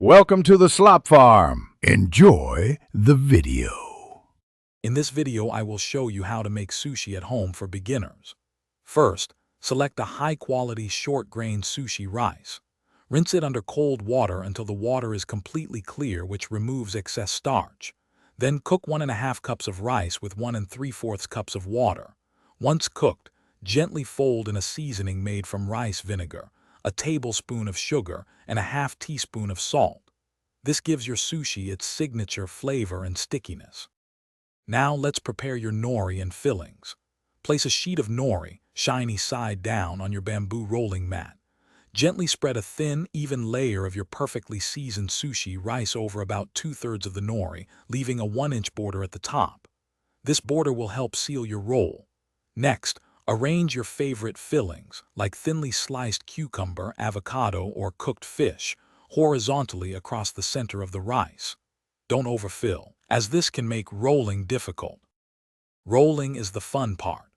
Welcome to the Slop Farm. Enjoy the video. In this video, I will show you how to make sushi at home for beginners. First, select a high-quality short-grain sushi rice. Rinse it under cold water until the water is completely clear, which removes excess starch. Then cook 1½ cups of rice with 1 3/4 cups of water. Once cooked, gently fold in a seasoning made from rice vinegar, a tablespoon of sugar, and a ½ teaspoon of salt. This gives your sushi its signature flavor and stickiness. Now let's prepare your nori and fillings. Place a sheet of nori, shiny side down, on your bamboo rolling mat. Gently spread a thin, even layer of your perfectly seasoned sushi rice over about 2/3 of the nori, leaving a 1-inch border at the top. This border will help seal your roll. Next, arrange your favorite fillings, like thinly sliced cucumber, avocado, or cooked fish, horizontally across the center of the rice. Don't overfill, as this can make rolling difficult. Rolling is the fun part.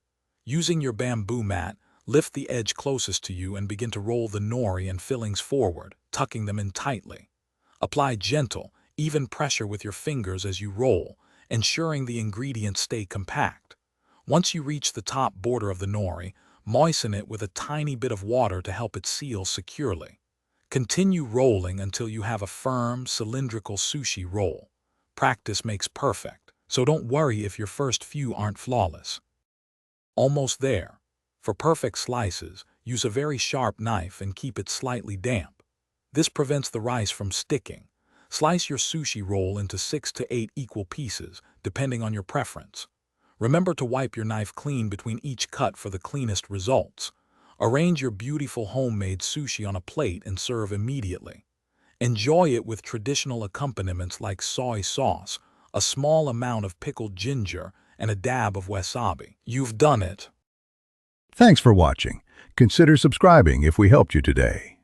Using your bamboo mat, lift the edge closest to you and begin to roll the nori and fillings forward, tucking them in tightly. Apply gentle, even pressure with your fingers as you roll, ensuring the ingredients stay compact. Once you reach the top border of the nori, moisten it with a tiny bit of water to help it seal securely. Continue rolling until you have a firm, cylindrical sushi roll. Practice makes perfect, so don't worry if your first few aren't flawless. Almost there. For perfect slices, use a very sharp knife and keep it slightly damp. This prevents the rice from sticking. Slice your sushi roll into 6 to 8 equal pieces, depending on your preference. Remember to wipe your knife clean between each cut for the cleanest results. Arrange your beautiful homemade sushi on a plate and serve immediately. Enjoy it with traditional accompaniments like soy sauce, a small amount of pickled ginger, and a dab of wasabi. You've done it. Thanks for watching. Consider subscribing if we helped you today.